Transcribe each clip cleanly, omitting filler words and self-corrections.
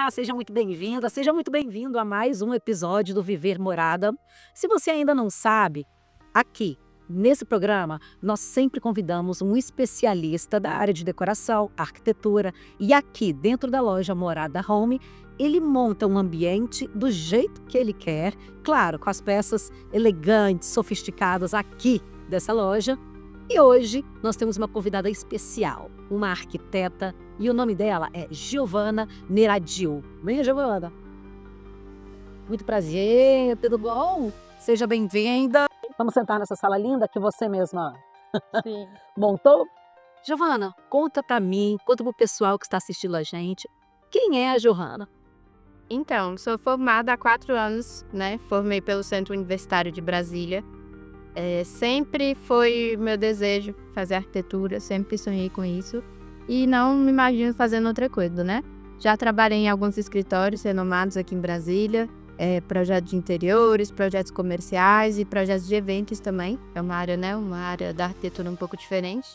Olá, seja muito bem-vinda, seja muito bem-vindo a mais um episódio do Viver Morada. Se você ainda não sabe, aqui, nesse programa, nós sempre convidamos um especialista da área de decoração, arquitetura, e aqui, dentro da loja Morada Home, ele monta um ambiente do jeito que ele quer, claro, com as peças elegantes, sofisticadas aqui dessa loja. E hoje nós temos uma convidada especial, uma arquiteta, e o nome dela é Giovana Neradil. Venha, Giovana. Muito prazer, tudo bom? Seja bem-vinda. Vamos sentar nessa sala linda que você mesma Sim. montou? Giovana, conta pra mim, conta pro pessoal que está assistindo a gente, quem é a Giovana? Então, sou formada há 4 anos, né? Formei pelo Centro Universitário de Brasília. Sempre foi meu desejo fazer arquitetura, sempre sonhei com isso. E não me imagino fazendo outra coisa, né? Já trabalhei em alguns escritórios renomados aqui em Brasília, projetos de interiores, projetos comerciais e projetos de eventos também. É uma área, né? Uma área da arquitetura um pouco diferente.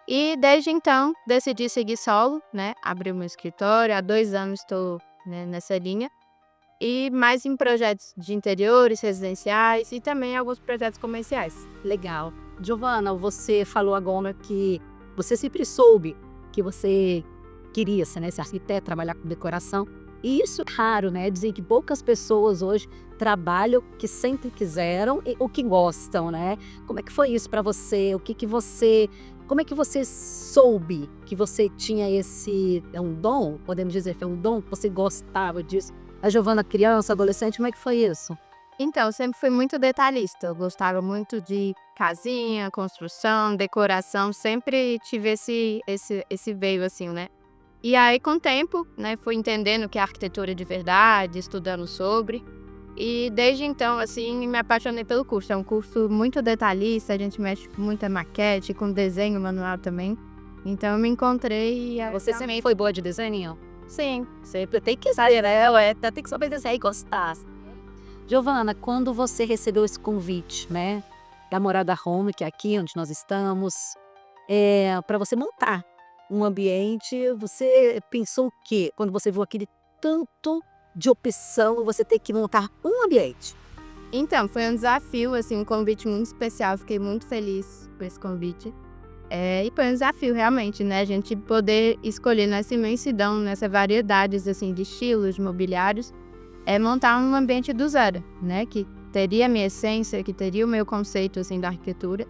E desde então, decidi seguir solo, né? Abri o meu escritório, há 2 anos estou, né, nessa linha. E mais em projetos de interiores, residenciais e também alguns projetos comerciais. Legal. Giovana, você falou agora que você sempre soube que você queria ser, né, ser arquiteta, trabalhar com decoração. E isso é raro, né? Dizem que poucas pessoas hoje trabalham o que sempre quiseram e o que gostam, né? Como é que foi isso para você? Como é que você soube que você tinha esse, um dom, podemos dizer, foi um dom, que você gostava disso? A Giovana criança, adolescente, como é que foi isso? Então, eu sempre fui muito detalhista. Eu gostava muito de casinha, construção, decoração. Sempre tive esse veio assim, né? E aí, com o tempo, né, fui entendendo o que é arquitetura de verdade, estudando sobre. E desde então, assim, me apaixonei pelo curso. É um curso muito detalhista, a gente mexe com muita maquete, com desenho manual também. Então, eu me encontrei e Você sempre foi boa de desenho? Sim. Sempre tem que saber, né? Tem que saber desenhar e gostar. Giovana, quando você recebeu esse convite, né, da Morada Home, que é aqui onde nós estamos, para você montar um ambiente, você pensou o quê? Quando você viu aquele tanto de opção, você ter que montar um ambiente. Então, foi um desafio, assim, um convite muito especial. Fiquei muito feliz por esse convite. E foi um desafio, realmente, né? A gente poder escolher nessa imensidão, nessa variedade, assim, de estilos, de mobiliários, montar um ambiente do zero, né? Que teria a minha essência, que teria o meu conceito, assim, da arquitetura.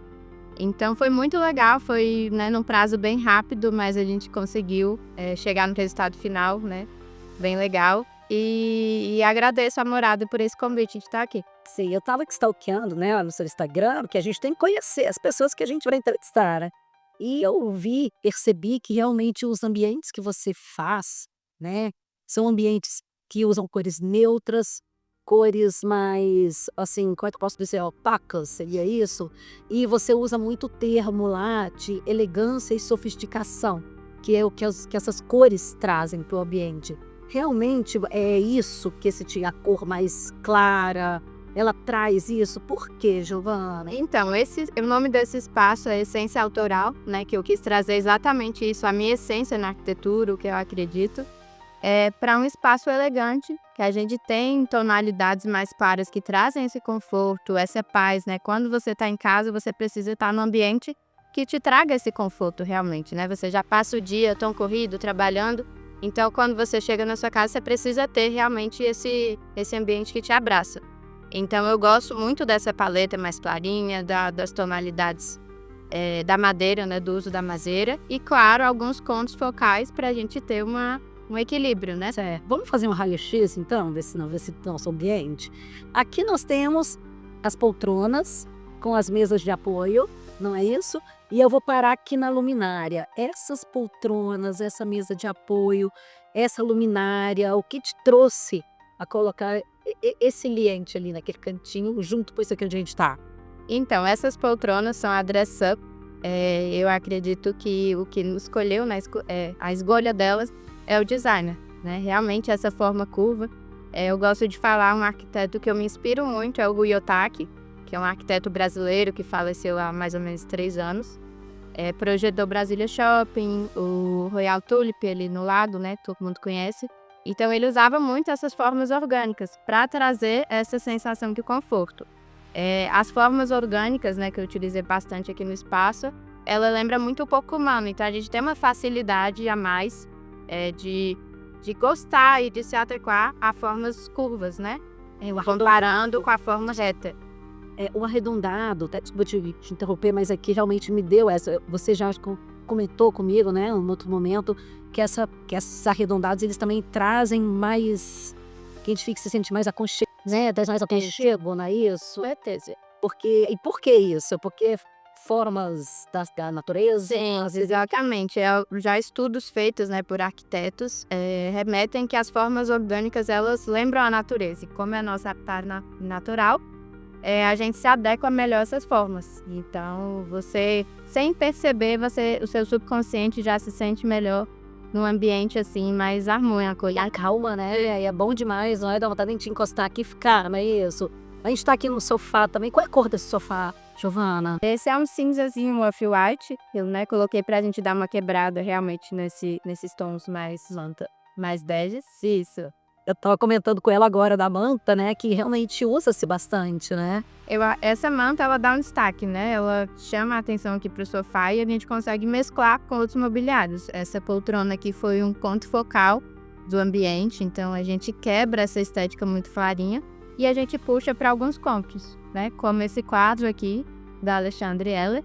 Então, foi muito legal, foi, né, num prazo bem rápido, mas a gente conseguiu chegar no resultado final, né? Bem legal. E agradeço a Morada por esse convite de estar aqui. Sim, eu estava stalkeando, né, no seu Instagram, que a gente tem que conhecer as pessoas que a gente vai entrevistar, né? E eu percebi que realmente os ambientes que você faz, né, são ambientes que usam cores neutras, cores mais, assim, como é que eu posso dizer, opacas, seria isso? E você usa muito o termo lá de elegância e sofisticação, que é o que, que essas cores trazem para o ambiente. Realmente é isso que a cor mais clara, ela traz isso? Por quê, Giovana? Então, o nome desse espaço é Essência Autoral, né? Que eu quis trazer exatamente isso, a minha essência na arquitetura, o que eu acredito, para um espaço elegante, que a gente tem tonalidades mais claras que trazem esse conforto, essa paz, né? Quando você está em casa, você precisa estar num ambiente que te traga esse conforto realmente, né? Você já passa o dia tão corrido, trabalhando, então quando você chega na sua casa, você precisa ter realmente esse ambiente que te abraça. Então, eu gosto muito dessa paleta mais clarinha, das tonalidades da madeira, né, do uso da madeira. E, claro, alguns contos focais para a gente ter um equilíbrio, né? Certo. Vamos fazer um raio-x, então, ver se nosso ambiente. Aqui nós temos as poltronas com as mesas de apoio, não é isso? E eu vou parar aqui na luminária. Essas poltronas, essa mesa de apoio, essa luminária, o que te trouxe a colocar esse ambiente ali naquele cantinho, junto com isso que a gente está? Então, essas poltronas são a dress up. Eu acredito que o que nos escolheu, a escolha delas é o designer, né? Realmente essa forma curva. Eu gosto de falar, um arquiteto que eu me inspiro muito é o Rui Otaki, que é um arquiteto brasileiro que faleceu há mais ou menos 3 anos. Projetou Brasília Shopping, o Royal Tulip ali no lado, né? Todo mundo conhece. Então ele usava muito essas formas orgânicas para trazer essa sensação de conforto. As formas orgânicas, né, que eu utilizei bastante aqui no espaço, ela lembra muito o corpo humano, então a gente tem uma facilidade a mais de gostar e de se adequar a formas curvas, né? Comparando com a forma reta. O arredondado, até desculpa te interromper, mas aqui realmente me deu essa. Você já comentou comigo, né, em outro momento, que esses arredondados eles também trazem mais. Que a gente fica se sente mais aconchego, né? Traz mais aconchego, não é isso? Certeza. E por que isso? Porque formas da natureza? Sim, exatamente. Já estudos feitos, né, por arquitetos remetem que as formas orgânicas elas lembram a natureza. E como é nosso habitat natural, a gente se adequa melhor a essas formas. Então, você, sem perceber, o seu subconsciente já se sente melhor num ambiente assim, mais harmônico. E calma, né? É bom demais, não é? Dá vontade de a gente encostar aqui e ficar, não é isso? A gente tá aqui no sofá também. Qual é a cor desse sofá, Giovana? Esse é um cinzazinho off-white. Eu, né, coloquei pra gente dar uma quebrada realmente nesses tons mais beges. Isso. Eu tava comentando com ela agora da manta, né? Que realmente usa-se bastante, né? Essa manta, ela dá um destaque, né? Ela chama a atenção aqui pro sofá e a gente consegue mesclar com outros mobiliários. Essa poltrona aqui foi um ponto focal do ambiente, então a gente quebra essa estética muito clarinha e a gente puxa para alguns cômodos, né? Como esse quadro aqui da Alexandre Heller,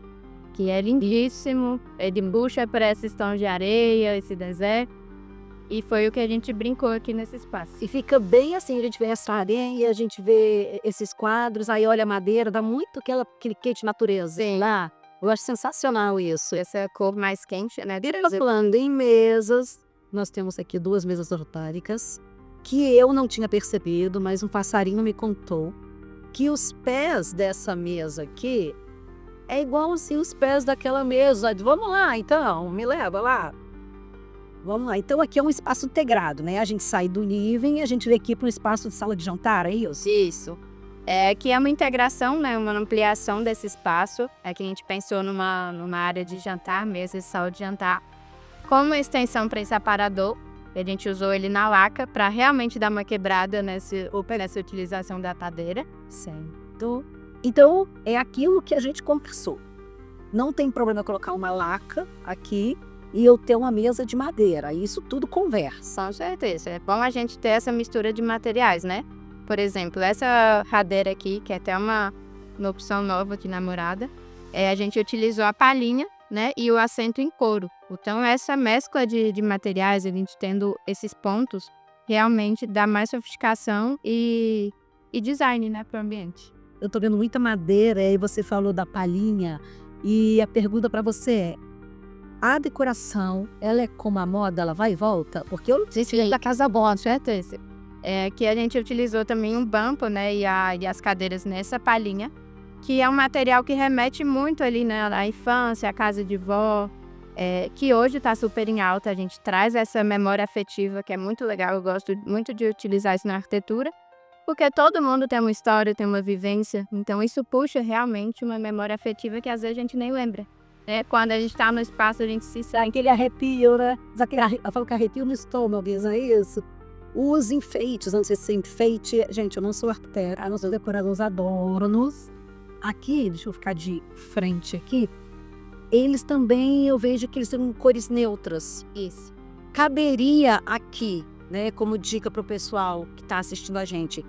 que é lindíssimo. Ele puxa para esses tons de areia, esse deserto. E foi o que a gente brincou aqui nesse espaço. E fica bem assim, a gente vê essa areia, a gente vê esses quadros, aí olha a madeira, dá muito aquele quente de natureza. Sim. Lá. Eu acho sensacional isso. Essa cor mais quente, né? Falando em mesas, nós temos aqui 2 mesas ortáricas, que eu não tinha percebido, mas um passarinho me contou que os pés dessa mesa aqui é igualzinho os pés daquela mesa. Vamos lá, então, me leva lá. Vamos lá, então aqui é um espaço integrado, né? A gente sai do living e a gente vem aqui para um espaço de sala de jantar, é isso? Isso. Aqui é uma integração, né? Uma ampliação desse espaço. Aqui a gente pensou numa área de jantar, mesa e sala de jantar, com uma extensão para esse aparador. A gente usou ele na laca para realmente dar uma quebrada nessa utilização da cadeira. Certo. Então, é aquilo que a gente conversou. Não tem problema colocar uma laca aqui e eu ter uma mesa de madeira. Isso tudo conversa. Com certeza. É bom a gente ter essa mistura de materiais, né? Por exemplo, essa cadeira aqui, que é até uma opção nova aqui na morada, a gente utilizou a palhinha, né? E o assento em couro. Então, essa mescla de materiais, a gente tendo esses pontos, realmente dá mais sofisticação e design, né, para o ambiente. Eu tô vendo muita madeira, e você falou da palhinha, e a pergunta para você é: a decoração, ela é como a moda, ela vai e volta? Porque eu não sei se é da Casa Boa, certeza. Aqui a gente utilizou também um banco, né, e as cadeiras nessa palhinha, que é um material que remete muito ali, né, à infância, à casa de vó, que hoje está super em alta. A gente traz essa memória afetiva, que é muito legal. Eu gosto muito de utilizar isso na arquitetura, porque todo mundo tem uma história, tem uma vivência, então isso puxa realmente uma memória afetiva que às vezes a gente nem lembra. Quando a gente está no espaço, a gente se sente aquele arrepio, né? Eu falo que arrepio no estômago, não é isso? Os enfeites, antes de ser enfeite, gente, eu não sou arquiteta, eu não sou decorador, os adornos. Aqui, deixa eu ficar de frente aqui, eles também, eu vejo que eles têm cores neutras. Isso. Caberia aqui, né, como dica para o pessoal que está assistindo a gente,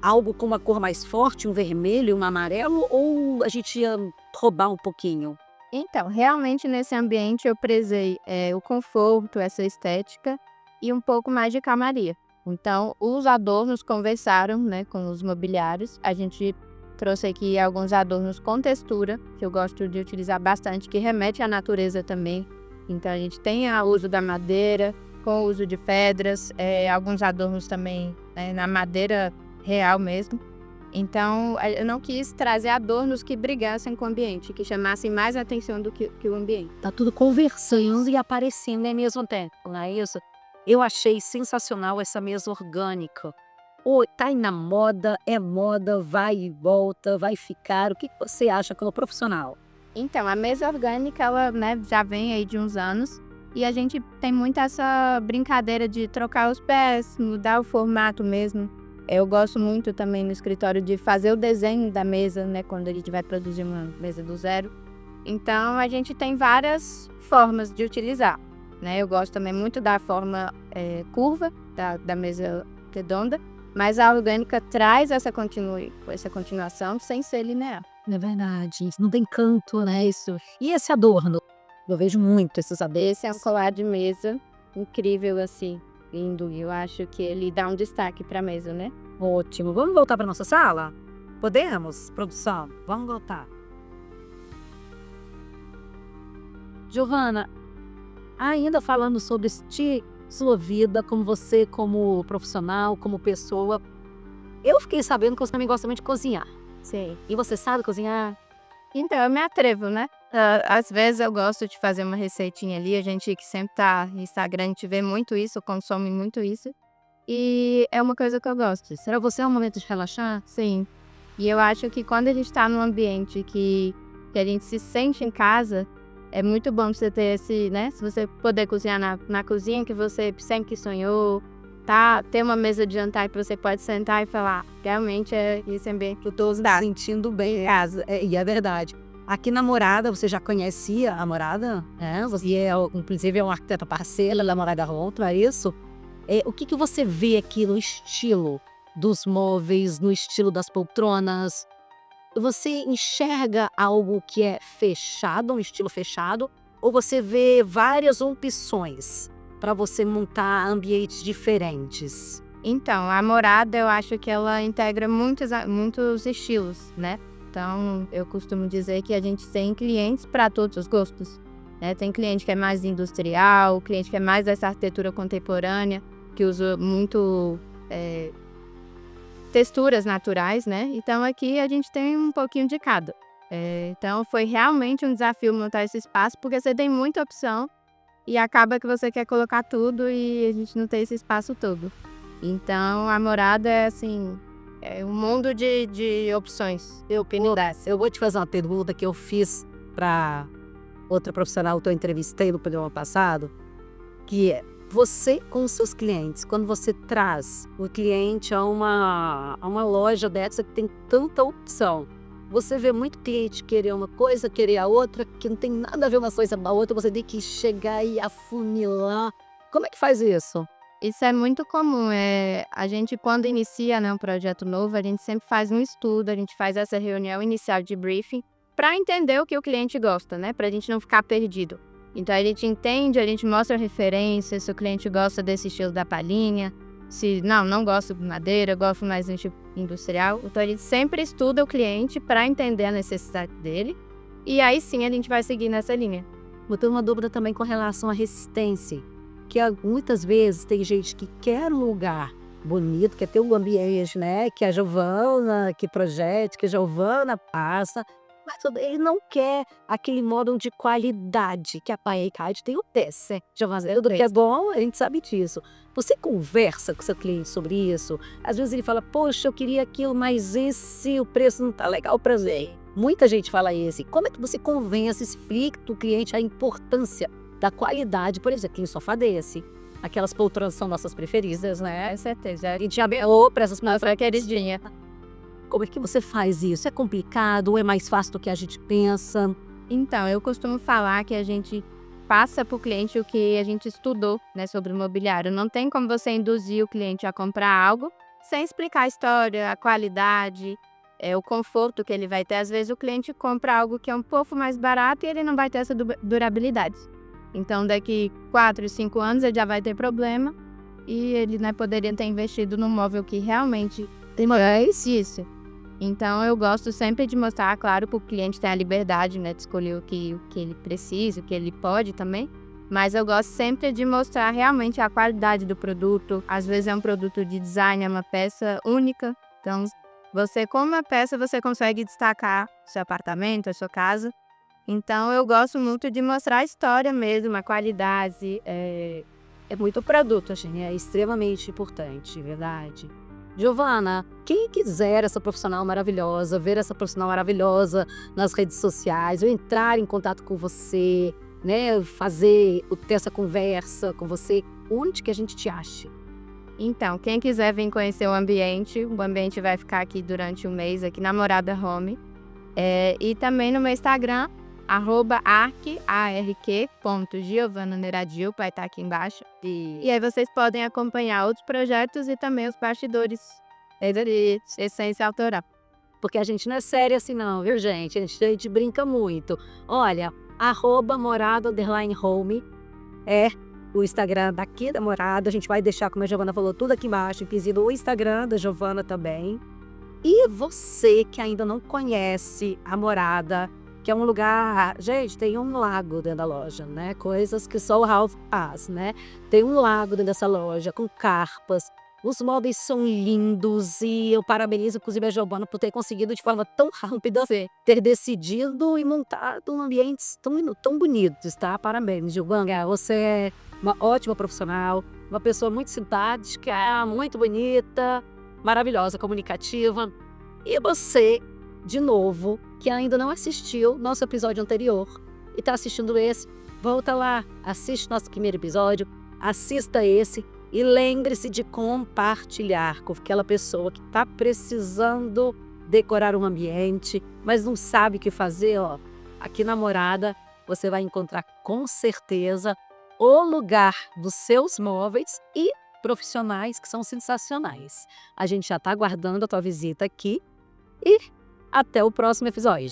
algo com uma cor mais forte, um vermelho, um amarelo, ou a gente ia roubar um pouquinho? Então, realmente nesse ambiente eu prezei o conforto, essa estética e um pouco mais de calmaria. Então, os adornos conversaram, né, com os mobiliários. A gente trouxe aqui alguns adornos com textura, que eu gosto de utilizar bastante, que remete à natureza também. Então, a gente tem o uso da madeira, com o uso de pedras, alguns adornos também, né, na madeira real mesmo. Então, eu não quis trazer adornos que brigassem com o ambiente, que chamassem mais atenção do que o ambiente. Tá tudo conversando e aparecendo ao mesmo tempo, não é isso? Eu achei sensacional essa mesa orgânica. Tá aí na moda, é moda, vai e volta, vai ficar. O que você acha como profissional? Então, a mesa orgânica, ela, né, já vem aí de uns anos. E a gente tem muito essa brincadeira de trocar os pés, mudar o formato mesmo. Eu gosto muito também no escritório de fazer o desenho da mesa, né, quando a gente vai produzir uma mesa do zero. Então, a gente tem várias formas de utilizar, né? Eu gosto também muito da forma curva da mesa redonda, mas a orgânica traz essa continuação sem ser linear. É verdade, isso não tem canto, né, isso. E esse adorno? Eu vejo muito esses adornos. Esse é um colar de mesa incrível, assim, lindo. E eu acho que ele dá um destaque para a mesa, né? Ótimo. Vamos voltar para nossa sala? Podemos, produção? Vamos voltar. Giovana, ainda falando sobre sua vida, como você, como profissional, como pessoa, eu fiquei sabendo que você também gosta muito de cozinhar. Sim. E você sabe cozinhar? Então, eu me atrevo, né? Às vezes eu gosto de fazer uma receitinha ali, a gente que sempre tá no Instagram, a gente vê muito isso, consome muito isso. E é uma coisa que eu gosto. Será você é um momento de relaxar? Sim. E eu acho que quando a gente tá num ambiente que a gente se sente em casa, é muito bom você ter esse, né? Se você poder cozinhar na cozinha que você sempre sonhou, tá? Ter uma mesa de jantar que você pode sentar e falar, realmente é esse ambiente que eu tô sentindo bem em casa. E é verdade. Aqui na Morada, você já conhecia a Morada? Você inclusive é uma arquiteta parceira da Morada Ronto, é isso? O que você vê aqui no estilo dos móveis, no estilo das poltronas? Você enxerga algo que é fechado, um estilo fechado, ou você vê várias opções para você montar ambientes diferentes? Então, a Morada, eu acho que ela integra muitos estilos, né? Então, eu costumo dizer que a gente tem clientes para todos os gostos, né? Tem cliente que é mais industrial, cliente que é mais dessa arquitetura contemporânea, que usa muito texturas naturais, né? Então, aqui a gente tem um pouquinho de cada. Então, foi realmente um desafio montar esse espaço, porque você tem muita opção e acaba que você quer colocar tudo e a gente não tem esse espaço todo. Então, a Morada é assim, é um mundo de opções, de oportunidades. Eu vou te fazer uma pergunta que eu fiz para outra profissional que eu entrevistei no programa passado, que é, você com os seus clientes, quando você traz o cliente a uma loja dessa que tem tanta opção, você vê muito cliente querer uma coisa, querer a outra, que não tem nada a ver uma coisa com a outra, você tem que chegar e afunilar. Como é que faz isso? Isso é muito comum. A gente, quando inicia, né, um projeto novo, a gente sempre faz um estudo, a gente faz essa reunião inicial de briefing para entender o que o cliente gosta, né? Para a gente não ficar perdido. Então, a gente entende, a gente mostra referências, se o cliente gosta desse estilo da palhinha, se não gosta de madeira, gosta mais do tipo industrial. Então, a gente sempre estuda o cliente para entender a necessidade dele e aí sim a gente vai seguir nessa linha. Eu tenho uma dúvida também com relação à resistência, que muitas vezes tem gente que quer um lugar bonito, quer ter um ambiente, né, que a Giovana, que projete, que a Giovana passa, mas ele não quer aquele modo de qualidade que a Paecade tem o teste. Giovana, tudo que é bom, a gente sabe disso. Você conversa com seu cliente sobre isso? Às vezes ele fala, poxa, eu queria aquilo, mas o preço não tá legal para ver. Muita gente fala isso. Como é que você convence, explica o cliente a importância da qualidade, por exemplo, aqui em sofá desse? Aquelas poltronas são nossas preferidas, né? Com certeza. A gente abriu para essas Nossa queridinha. Como é que você faz isso? É complicado ou é mais fácil do que a gente pensa? Então, eu costumo falar que a gente passa para o cliente o que a gente estudou, né, sobre o mobiliário. Não tem como você induzir o cliente a comprar algo sem explicar a história, a qualidade, o conforto que ele vai ter. Às vezes o cliente compra algo que é um pouco mais barato e ele não vai ter essa durabilidade. Então, daqui 4, 5 anos ele já vai ter problema e ele, né, poderia ter investido num móvel que realmente tem isso. Então, eu gosto sempre de mostrar, claro, para o cliente ter a liberdade, né, de escolher o que ele precisa, o que ele pode também. Mas eu gosto sempre de mostrar realmente a qualidade do produto. Às vezes é um produto de design, é uma peça única. Então, você com uma peça, você consegue destacar o seu apartamento, a sua casa. Então, eu gosto muito de mostrar a história mesmo, a qualidade. É muito produto, assim, é extremamente importante, verdade. Giovana, quem quiser essa profissional maravilhosa, ver essa profissional maravilhosa nas redes sociais, ou entrar em contato com você, né, ter essa conversa com você, onde que a gente te acha? Então, quem quiser vir conhecer o ambiente vai ficar aqui durante um mês, aqui na Morada Home. E também no meu Instagram, @arq.giovannaneradil, vai estar aqui embaixo. E aí vocês podem acompanhar outros projetos e também os bastidores de Essência Autoral. Porque a gente não é séria assim não, viu, gente? A gente brinca muito. Olha, @morada_home é o Instagram daqui da Morada. A gente vai deixar, como a Giovana falou, tudo aqui embaixo, inclusive o Instagram da Giovana também. E você que ainda não conhece a Morada, que é um lugar... Gente, tem um lago dentro da loja, né? Coisas que só o Ralph faz, né? Tem um lago dentro dessa loja, com carpas. Os móveis são lindos e eu parabenizo, inclusive, a Giovana por ter conseguido, de forma tão rápida, ter decidido e montado um ambiente tão bonitos, tá? Parabéns, Giovana. Você é uma ótima profissional, uma pessoa muito simpática, muito bonita, maravilhosa, comunicativa. E você, de novo, que ainda não assistiu nosso episódio anterior e está assistindo esse, volta lá, assiste nosso primeiro episódio, assista esse e lembre-se de compartilhar com aquela pessoa que está precisando decorar um ambiente, mas não sabe o que fazer. Aqui na Morada você vai encontrar com certeza o lugar dos seus móveis e profissionais que são sensacionais. A gente já está aguardando a tua visita aqui e até o próximo episódio.